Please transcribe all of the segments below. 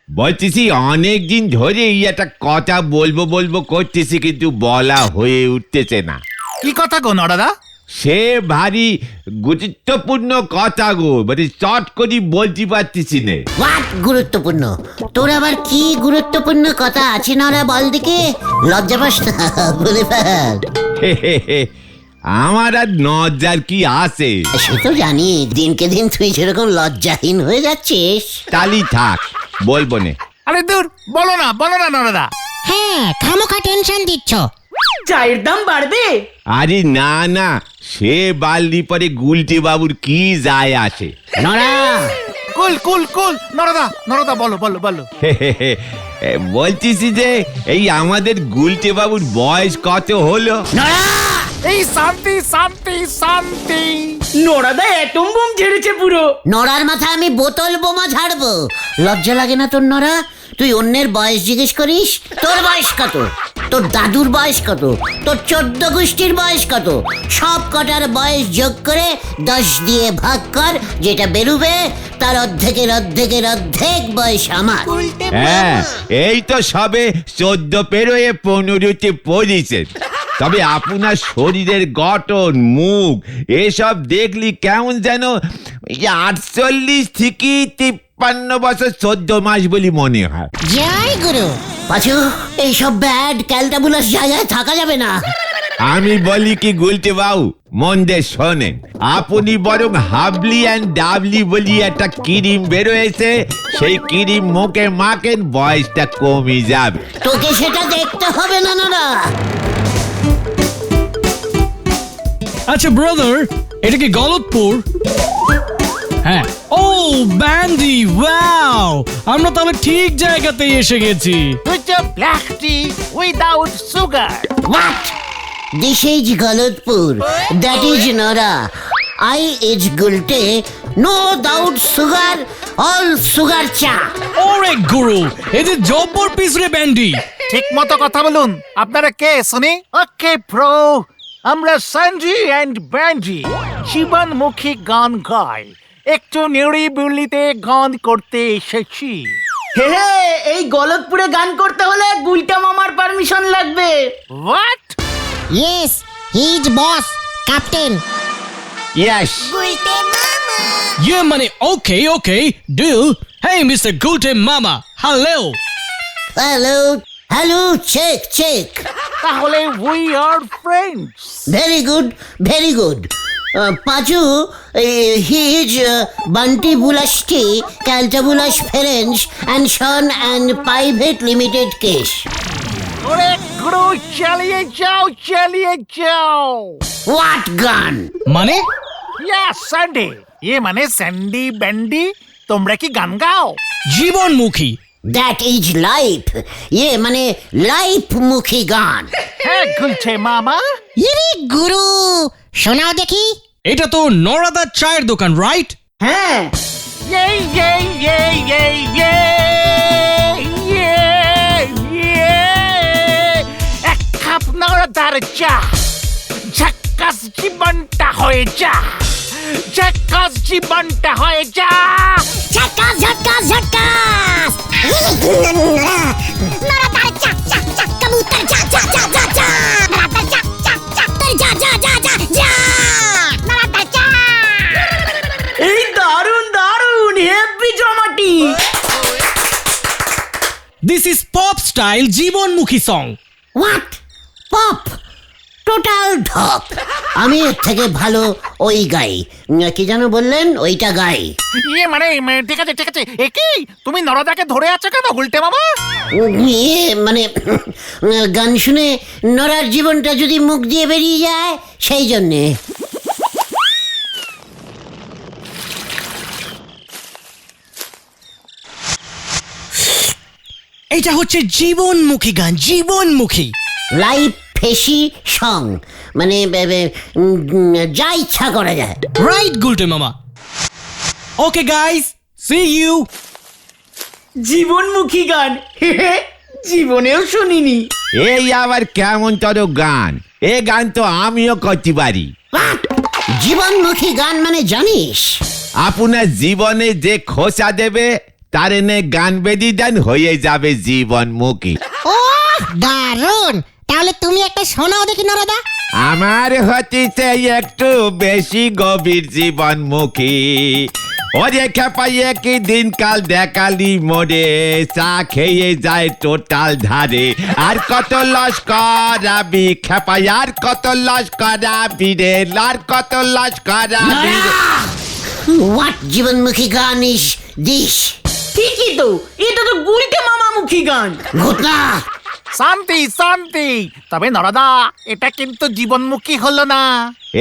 বলতেছি অনেকদিন ধরে এই একটা কথা বলবো বলবো করতেছি, কিন্তু বলা হয়ে উঠতেছে না। কি কথা গো নরাদা? সে ভারী গুরুত্বপূর্ণ কথা গো, মানে চট করে বলতে পারতেছি না। হোয়াট গুরুত্বপূর্ণ? তোর আবার কি গুরুত্বপূর্ণ কথা আছে নরা, বল দিকে। লজ্জা পাস না, বলে ফেল। আমার আর লজ্জার কি আছে? সে তো জানি, দিনকে দিন তুই যেরকম লজ্জাহীন হয়ে যাচ্ছিস। তালি থাক, বলবো না। আরে দূর, বলো না নরাদা। হ্যাঁ, খামোখা টেনশন দিচ্ছ। চায়ের দাম বাড়বে? আরে না না, সে বাললি পরে গুলটে বাবুর কি যায় আসে। নরা, কুল নরাদা বলো। বলতেছি যে এই আমাদের গুলটে বাবুর বয়স কত হলো? নরা, এই শান্তি। নোরাদা অ্যাটম বোম ঝেড়েছে পুরো। নরার মাথায় আমি বোতল বোমা ঝাড়বো। লজ্জা লাগে না তোর নরা? তুই অন্যের বয়স জিজ্ঞেস করিস? তোর বয়স কত? তোর দাদুর বয়স কত? তোর 14 গোষ্ঠীর বয়স কত? সব কটার বয়স যোগ করে 10 দিয়ে ভাগ কর, যেটা বেরুবে তার অর্ধেকের বয়স আমার। হ্যাঁ, এই তো সবে 14 পেরোয় 15তে পড়েছে। তবে আপনার শরীরের গঠন, মুখ এসব দেখলি কেমন যেন 48 থেকে 53 বছর 14 মাস বলি মনে হয়। জয় গুরু। পাঁচু, এইসব ব্যাড ক্যালটাবুলাস জায়গায় থাকা যাবে না। আমি বলি কি গুলটে বাবু, মন দিয়ে শোনেন। আপনি বরং হাবলি অ্যান্ড ডাবলি বলি একটা ক্রিম বেরোয়েছে, সেই ক্রিম মুখে মাখেন, বয়সটা কমে যাবে। তোকে সেটা দেখতে হবে না নরা। আচ্ছা ব্রাদার, এটা কি গলতপুর? হ্যাঁ। ও ব্যান্ডি, ওয়াও, আমরা তাহলে ঠিক জায়গাতেই এসে গেছি। Black T without sugar. What? This is Galatpur. That is Nora. I is Gulte. No doubt sugar. All sugar cha. ওরে গুরু, এই যে জব্বর পিস রে ব্যান্ডি। ঠিক মতো কথা বলুন। আপনারা কে শুনি? ওকে প্রো, আমরা সঞ্জি এন্ড ব্যান্ডি জীবনমুখী গান গাই। একটু নিরিবিলিতে গান করতে এসেছি। হে, এই গলতপুরে গান করতে হলে গুলটা মামার পারমিশন লাগবে। What? Yes, he is boss, captain. Yes. ইয়ে মানে ওকে, ডিল। হেই মিস্টার গুলটে মামা, হ্যালো। Hello. Check. তাহলে we are friends. Very good. Pachu, he is Bunty Bulasti, Caltabulash Ferenc and Son and Private Limited Case. ওরে গুরু, চালিয়ে যাও। What gun? মানে? Yes Sandy. মানে Sandy bandy, তোমরা কি গান গাও? জীবনমুখী। That is life. মানে life মুখী গান। হ্যাঁ গুলছে মামা। ইরে গুরু, শোনাও দেখি। এটা তো নরাদার চায়ের দোকান, রাইট? হ্যাঁ, এক কাপ নরাদার চা, ঝাক্কাস জীবনটা হয়ে যা। ঝাক্কাস। ঝটকাস। নরাদার চাক কবুতর যা। নরাদার চাক যা। নরাদার চাক। এই দারুণ হেভি জমাটি। দিস ইজ পপ স্টাইল জীবনমুখী সং। What? Pop? টোটাল ঢপ। আমি এর থেকে ভালো ওই গাই। কি যেন বললেন? ওইটা গাই। মানে ঠিক আছে। কি তুমি নরাদাকে ধরে আছো কেন গুলটে মামা? মানে গান শুনে নরার জীবনটা যদি মুখ দিয়ে বেরিয়ে যায়, সেই জন্যে। এটা হচ্ছে জীবনমুখী গান, জীবনমুখী। লাইফ ফেসি সং, মানে যা ইচ্ছা করা যায়। রাইট গুলটে মামা। Okay guys, see you. জীবনমুখী গান, জীবনেও শুনিনি। এই আবার কেমন তোর গান? এ গান তো আমিও করতে পারি। জীবনমুখী গান মানে জানিস? আপনার জীবনে যে খোঁচা দেবে তার এনে গান বেদি দেন, হয়ে যাবে জীবনমুখী। ও দারুণ, তাহলে তুমি একটা শোনাও দেখি নরদা। আমার হচ্ছে একটু বেশি গভীর জীবনমুখী। ওরে খেপাই একই দিনকাল দেখালি মোড়ে, চা খেয়ে যায় টোটাল ধারে। আর কত লস করাবি খেপাই, আর কত লস করাবি রে, আর কত লস করাবি রে। হোয়াট জীবনমুখী গান ইস দিস? ঠিকই তো, এটা তো গুলটে মামামুখী গান। ঘটনা শান্তি শান্তি, তবে নরদা এটা কিন্তু জীবনমুখী হলো না।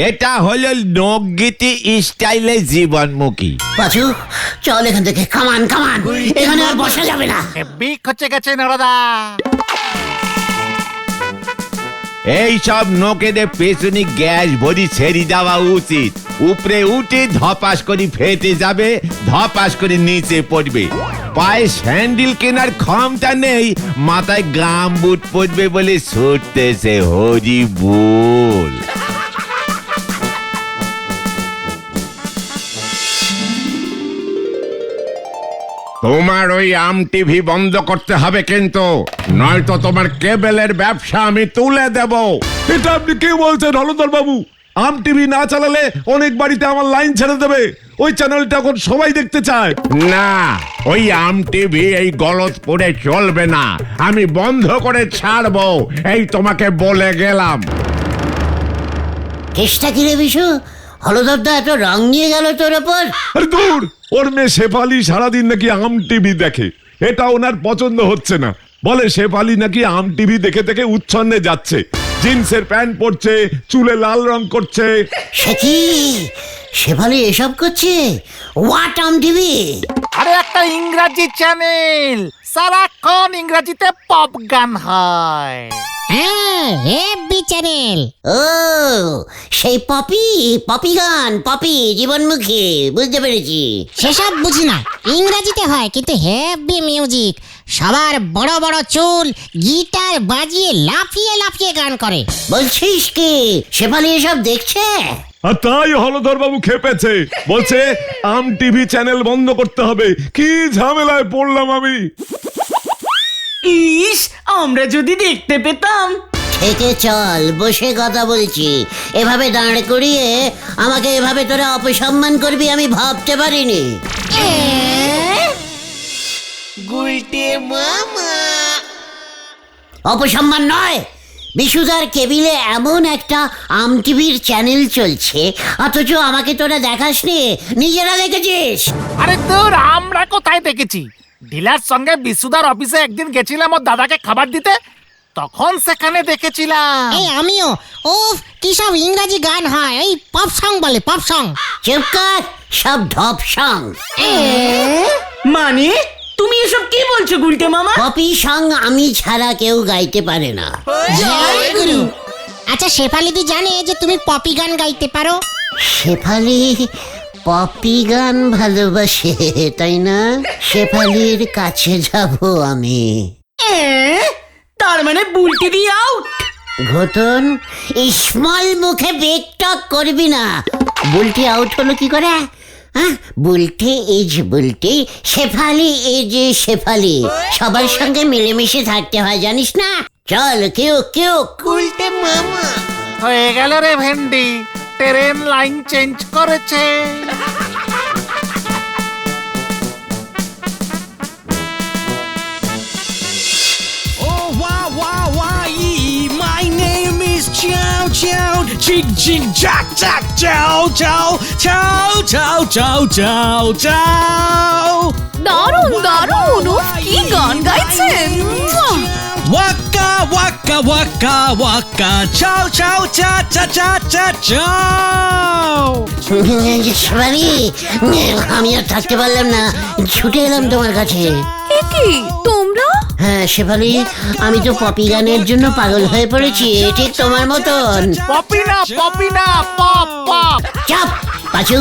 এটা হলো লোকগীতি স্টাইলে জীবনমুখী। পাচু চল এখান থেকে, কামান কামান, এখানে আর বসা যাবে না। হেব্বি খচে গেছে নরদা। এই সব নোকেদের পেছনে গ্যাস ভরি ছেড়ে দেওয়া উচিত। উপরে উঠে ধপাস করে ফেটে যাবে, ধপাস করে নিচে পড়বে। পায়ে স্যান্ডেল কেনার ক্ষমতা নেই, মাথায় গাম বুট পড়বে বলে ছুটতেছে। হরি বল। তোমার ওই আম টিভি বন্ধ করতে হবে কিন্তু, নয়তো তোমার কেবলের ব্যবসা আমি তুলে দেব। এটা আপনি কি বলছেন হলদর বাবু? আম টিভি না চালালে অনেক বাড়িতে আমার লাইন ছেড়ে দেবে। ওই চ্যানেলটা এখন সবাই দেখতে চায়। না, ওই আম টিভি এই গলতপুরে চলবে না, আমি বন্ধ করে ছাড়বো, এই তোমাকে বলে গেলাম। চেষ্টা কি রে বিশু? হলদরদা এত রং নিয়ে গেল তোর ওপর? আরে দূর, ওর মেয়ে শেফালি সারাদিন নাকি আম টিভি দেখে, এটা ওনার পছন্দ হচ্ছে না। বলে শেফালি নাকি আম টিভি দেখে দেখে উচ্ছন্নে যাচ্ছে, জিন্সের প্যান্ট পরছে, চুলে লাল রং করছে। সে কি শেফালি এসব করছে? What am TV? আরে একটা ইংরাজি চ্যানেল, সারাক্ষণ ইংরাজিতে পপ গান হয়। হ্যাঁ, হেব্বি চ্যানেল। ও সেই পপি, পপি গান, পপি জীবনমুখী, বুঝতে পেরেছি। সেসব বুঝি না, ইংরাজিতে হয় কিন্তু হেব্বি মিউজিক। সবার বড় বড় চুল, গিটার বাজিয়ে লাফিয়ে লাফিয়ে গান করে। বলছিস কি শেফালি এসব দেখছে? আর তাই হলধর বাবু খেপেছে, বলছে আম টিভি চ্যানেল বন্ধ করতে হবে। কি ঝামেলায় পড়লাম আমি। ইস, আমরা যদি দেখতে পেতাম। থেকে চল, বসে কথা বলছি। এভাবে দাঁড় করিয়ে আমাকে এভাবে তোরা অপসম্মান করবি আমি ভাবতে পারিনি। অপসম্মান নয়, বিশুদার কেবিলে এমন একটা আম টিভির চ্যানেল চলছে, অথচ আমাকে তোরা দেখাসনি, নিজেরা দেখেছিস। আরে তোর আমরা কোথায় দেখেছি? ডিলার সঙ্গে বিশুদার অফিসে একদিন গেছিলাম ওর দাদাকে খাবার দিতে, তখন সেখানে দেখেছিলাম। এই আমিও। উফ, কি সব ইংরাজি গান হয়, এই পপ সং বলে, পপ সং। চুপ কর, সব ঢপ সং। মানে তুমি এসব কি বলছো গুলটে মামা? পপি সং আমি ছাড়া কেউ গাইতে পারে না। জয় গুরু। আচ্ছা শেফালিদি জানে যে তুমি পপি গান গাইতে পারো? শেফালি পপি গান ভালোবাসে, তাই না? শেফালির কাছে যাব আমি। তার মানে বুলটি দিয়ে আউট। ঘটন স্মল মুখে বেগ টক করবি না। বুলটি আউট হলো কি করে? হ্যাঁ, বুলটি ইজ বুলটি, শেফালি ইজ শেফালি। সবার সঙ্গে মিলেমিশে থাকতে হয়, জানিস না? চল কেউ কেউ উল্টে মামা। হয়ে গেল রে ভেন্ডি, ট্রেন লাইন চেঞ্জ করেছে। Oh, wow, wow, wow, my name is Chow Chow. Ching, ching, jack, jack, chow, chow, chow, chow, chow, chow, chow. দারুণ দারুণ, উফ, কি গান গাইছেন। Waka, waka, waka, waka, chow, chow, cha, cha, cha, cha, chow. Shefali, আমি আর থাকতে পারলাম না, ছুটে এলাম তোমার কাছে। এ কি তোমরা? হ্যাঁ শেফালি, আমি তো পপি গানের জন্য পাগল হয়ে পড়েছি, ঠিক তোমার মতন। পপি না, পপি না, পপ পপ। চাপ পাচু।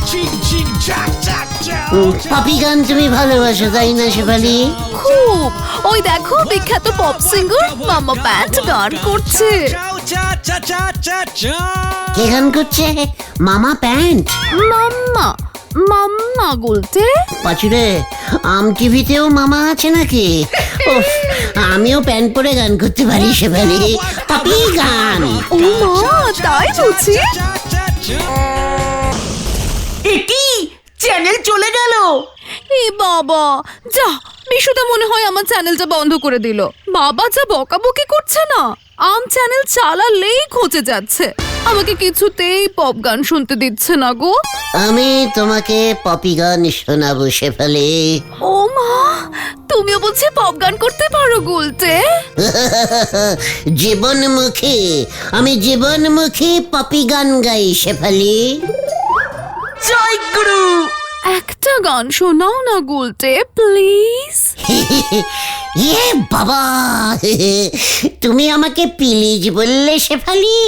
Ching, ching, jack, jack, chow. পপি গান তুমি ভালোবাসো, তাই না শেফালি? খুব। ওই দেখো বিখ্যাত পপ সিঙ্গার মামা ব্যান্ড গান করছে। Chow, cha, cha, cha, cha, chow. কে গান করছে? মামা প্যান্ট? মাম্মা মাম্মা বলতে? পাচুরে আম টিভিতেও মামা আছে নাকি? উফ, আমিও প্যান্ট পরে গান করতে পারি শেফালি, পপি গান। ও মা, তাই বুঝি? একি চ্যানেল চলে গেল। এ বাবা, যা বিশুদা মনে হয় আমার চ্যানেলটা বন্ধ করে দিল। বাবা যা বকাবকি করছে না, আম চ্যানেল চালালেই খোঁজে যাচ্ছে। আমাকে কিছুতেই পপ গান শুনতে দিচ্ছে না গো। আমি তোমাকে পপি গান শোনাবো শেফালি। ও মা, তুমিও বলছি পপ গান করতে পারো গুলটে? জীবনমুখী, আমি জীবনমুখী পপি গান গাই শেফালি। জয় গুরু। একটা গান শোনাও না গুলটে, প্লিজ। ইয়ে বাবা, তুমি আমাকে প্লিজ বললে শেফালি।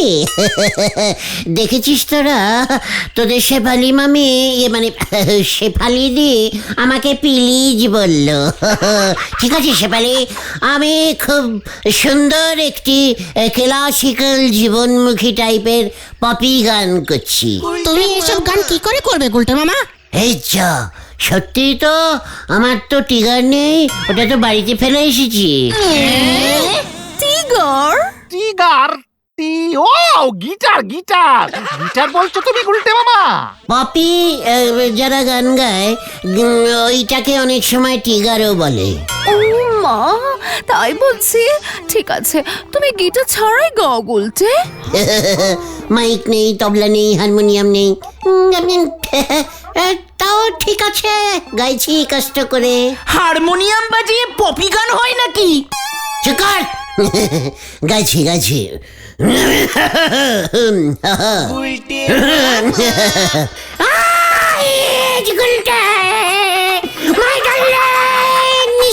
দেখেছিস তোরা, তোদের শেফালি মামি মানে শেফালি দি আমাকে প্লিজ বলল। ঠিক আছে শেফালি, আমি খুব সুন্দর একটি ক্লাসিক্যাল জীবনমুখী টাইপের পপি গান করছি। তুমি এসব গান কি করে করবে গুলটে মামা? এই যা, সত্যি তো আমার তো টিগার নেই, ওটা তো বাড়িতে ফেলে এসেছি। টিগার? টিগার? ও গিটার গিটার গিটার বলছো তুমি গুলটে মামা? পপি যারা গান গায় ওইটাকে অনেক সময় টিগারও বলে। ও মা, তাই বলছি। ঠিক আছে, তুমি গিটার ছাড়াই গাও গুলটে। মাইক নেই, তবলা নেই, হারমোনিয়াম নেই, তাও ঠিক আছে, গাইছি কষ্ট করে। হারমোনিয়াম বাজিয়ে পপি গান হয় নাকি? চুকার, গাইছি গাইছি।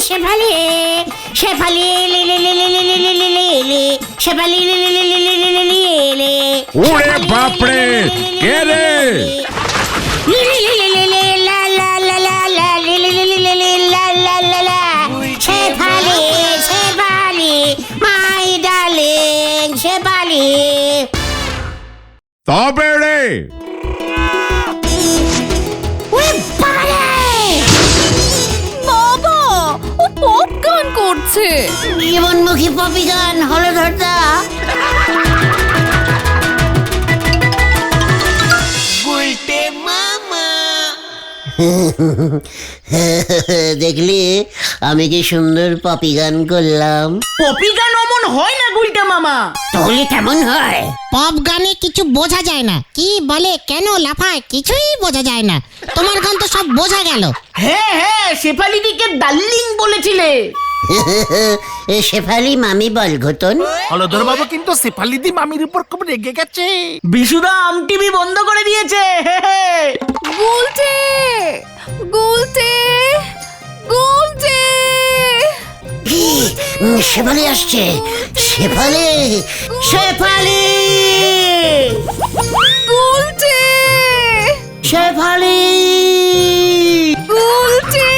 শেফালি শেফালি শেফালি। ওরে বাপরে, কে রে? Shefali Shefali my darling Shefali. তবে রে, বাবা, ও পপ গান করছে। জীবনমুখী পপি গান হলো ধরতা। দেখলি আমি কি সুন্দর পপি গান করলাম? পপি গান অমন হয় না গুলটা মামা। তাহলে কেমন হয়? পপ গানে কিছু বোঝা যায় না, কি বলে কেন লাফায় কিছুই বোঝা যায় না। তোমার গান তো সব বোঝা গেল। হ্যাঁ হ্যাঁ, শেফালি দিকে ডার্লিং বলেছিলে। শেফালি মামি বল ঘটন। হলধর বাবু কিন্তু শেফালি দি মামির উপর খুব রেগে গেছে। বিশুদা আম টিভি বন্ধ করে দিয়েছে। গুলটে, গুলটে, গুলটে। শেফালি আসছে, শেফালি শেফালি গুলটে, শেফালি গুলটে।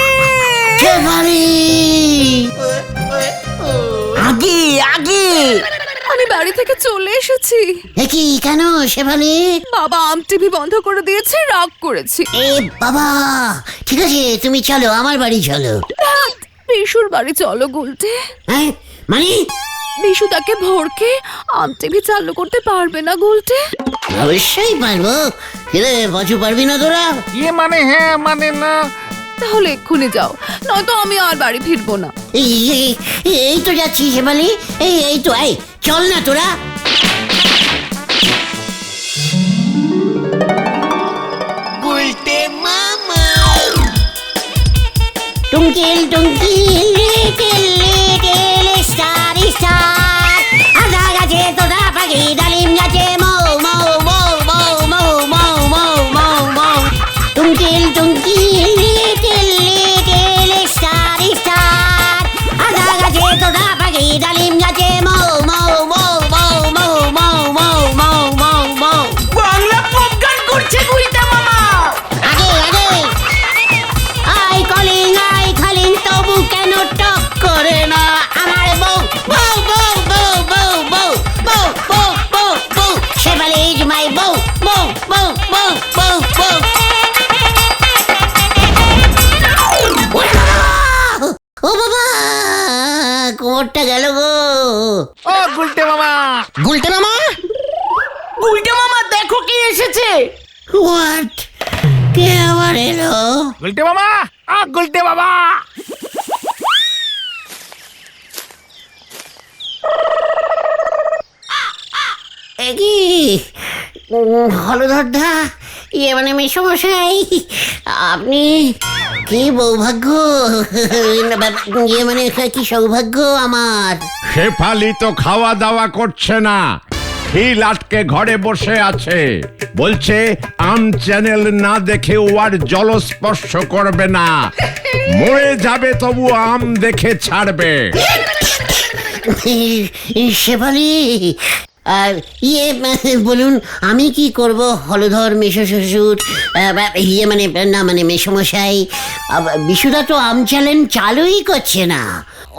শেফালি। আগে আগে। আমি বাড়ি থেকে চলে এসেছি। কি কেন শেফালি? বাবা আম টিভি বন্ধ করে দিয়েছে, রাগ করেছি। এ বাবা, ঠিক আছে তুমি চলো, আমার বাড়ি চলো। বিশুর বাড়ি চলো গুলটে। হ্যাঁ মানে? বিশুদাকে ভোরকে আম টিভি চালু করতে পারবে না গুলটে? অবশ্যই পারবো। কিরে বচু, পারবি না তোরা? ইয়ে মানে হ্যাঁ মানে না। তাহলে এক্ষুনি যাও, নয়তো আমি আর বাড়ি ফিরবো না। এই তো যাচ্ছি শেফালি, এই তো, এই চল না তোরা। টুঙ্কিল টুঙ্কিল লিটিল লিটিল স্টার স্টার, আদা গাছে তোতা পাখি, ডালিম গাছে মৌ মৌ মৌ মৌ মৌ মৌ মৌ মৌ মৌ। টুঙ্কিল টুঙ্কিল লিটিল লিটিল স্টার স্টার, আদা গাছে তোতা পাখি, ডালিম গাছে মৌ মৌ মৌ মৌ মৌ মৌ মৌ মৌ মৌ মৌ। বাংলা পপ গান করছে গুলটা মামা। আগে আগে আই কলিং তবু কেন ও বাবা, কোমরটা গেল গো। ও গুলটে মামা, গুলটে মামা, গুলটে মামা দেখো কে এসেছে। হোয়াট, কে আবার এলো? গুলটে মামা, গুলটে বাবা। কি হলধরদা, মানে মেসমশাই, আপনি কি বৌভাগ্য, মানে কি সৌভাগ্য আমার। শেফালি তো খাওয়া দাওয়া করছে না, খিল আটকে ঘরে বসে আছে। বলছে আম চ্যানেল না দেখে ও আর জলস্পর্শ করবে না, মরে যাবে তবু আম দেখে ছাড়বে। শেফালি, আর বলুন আমি কি করব হলধর মেশো শ্বশুর, মানে না মানে মেসমশাই, বিশুদা তো আম চ্যানেল চালুই করছে না,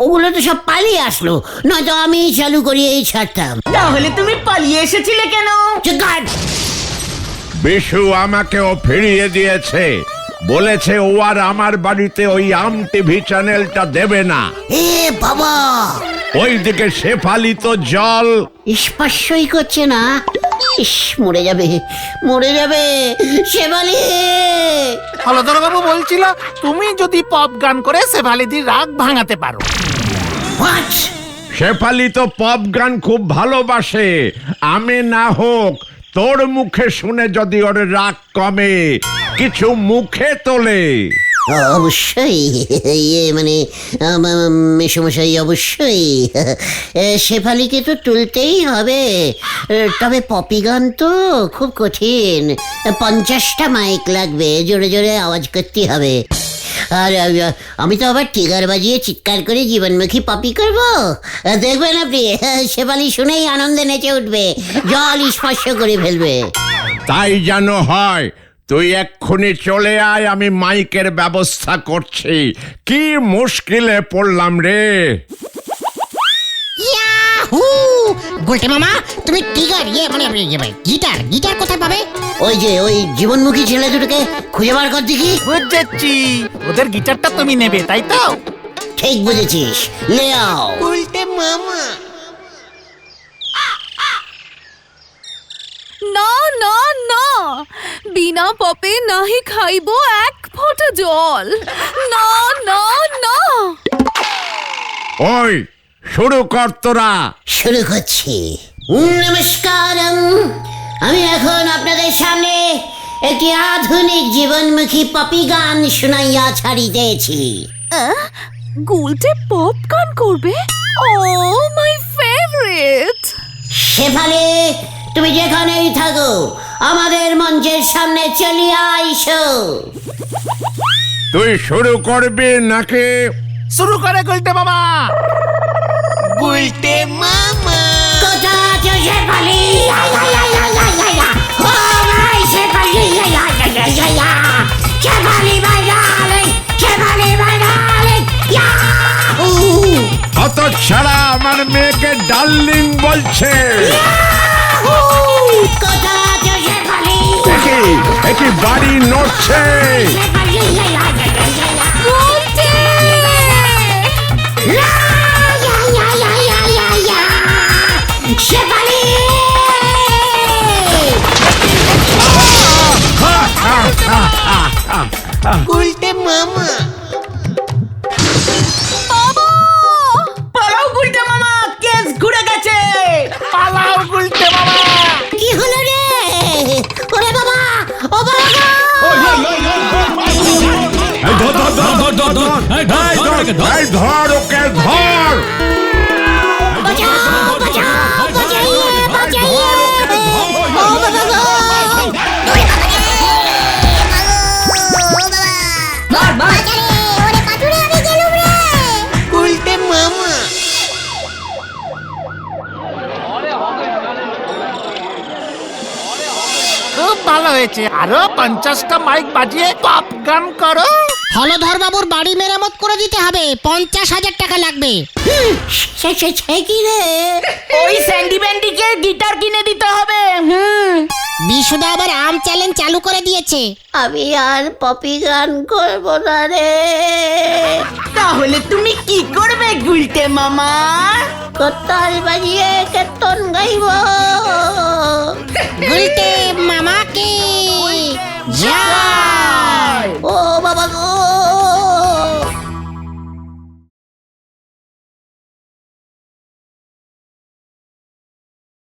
ওগুলো তো সব পালিয়ে আসলো, নয়তো আমি চালু করিয়েই ছাড়তাম। তাহলে তুমি পালিয়ে এসেছিলে কেন? বিশু আমাকেও ফিরিয়ে দিয়েছে, বলেছে ও আর আমার বাড়িতে ওই আম টিভি চ্যানেলটা দেবে না। এ বাবা, ওইদিকে শেফালি তো জল স্পর্শই করছে না। ইস, মরে যাবে, মরে যাবে শেফালি। হলধর বাবু বলছিল তুমি যদি পপ গান করে শেফালিদির রাগ ভাঙাতে পারো। হোয়াট? শেফালি তো পপ গান খুব ভালোবাসে, আমি না হোক তোর মুখে শুনে যদি ওর রাগ কমে, কিছু মুখে তোলে। অবশ্যই, মানে মেসমশাই অবশ্যই শেফালিকে তো তুলতেই হবে। তবে পপি গান তো খুব কঠিন, 50টা মাইক লাগবে, জোরে জোরে আওয়াজ করতে হবে। আর আমি তো আবার টিগার বাজিয়ে চিৎকার করে জীবনমুখী পপি করবো, দেখবেন আপনি শেফালি শুনেই আনন্দে নেচে উঠবে, জল স্পর্শ করে ফেলবে। তাই যেন হয়, তুই এক্ষুনি চলে আয়, আমি মাইকের ব্যবস্থা করছি। কি মুশকিলে পড়লাম রে। ইয়াহু! গুলটে মামা, তুমি টিগার মানে গিটার কোথায় পাবে? ওই জীবনমুখী ছেলে দুটোকে খুঁজে বার কর দেখি। বুঝেছি, ওদের গিটারটা তুমি নেবে তাই তো? ঠিক বুঝেছিস, লে আও। না না না, বিনা পপে নাহি খাইবো এক ফোঁটা জল। না না না। ওই শুরু কর তোরা। শুরু করছি। নমস্কারম, আমি এখন আপনাদের সামনে একটি আধুনিক জীবনমুখী পপি গান শুনাইয়া ছাড়িতেছি। গুলটে পপ গান করবে? ও মাই ফেভারিট। শেফালি, তুমি যেখানেই থাকো আমাদের মঞ্চের সামনে চলিয়া আইসো। তুই শুরু করবি নাকি? শুরু করে গুলটে মামা। কোথা আছো শেফালি? ও ভাই শেফালি, শেফালি ভাই ডার্লিং, শেফালি ভাই ডার্লিং, ইয়াহু! অত ছাড়া আমার মেয়েকে ডার্লিং বলছে। কোথা আছো শেফালি? একই বাড়ি নড়ছে। শেফালি, গুলটে! শেফালি! পালাও গুলটে মামা, কেস ঘুরে গেছে। পালাও গুলটে মামা। কি হলো রে? ওরে বাবা, ও বাবা গো! এই ধর ওকে, ধর। বাঁচাও, বাঁচাও, বাঁচাইয়ে, বাঁচাইয়ে! ও বাবা গো! খুব ভালো হয়েছে, আরো 50টা মাইক বাজিয়ে পপ গান করো। হলধর বাবুর বাড়ি মেরামত করে দিতে হবে, 50,000 টাকা লাগবে। সে কি রে? ওই স্যান্ডি ব্যান্ডিকে গিটার কিনে দিতে হবে। বিশুদা আবার আম চ্যালেঞ্জ চালু করে দিয়েছে। আমি আর পপি গান করবো না রে। তাহলে তুমি কি করবে গুলটে মামা? কোতাল বাজিয়ে কীর্তন গাইব। গুলটে মামাকে জয়।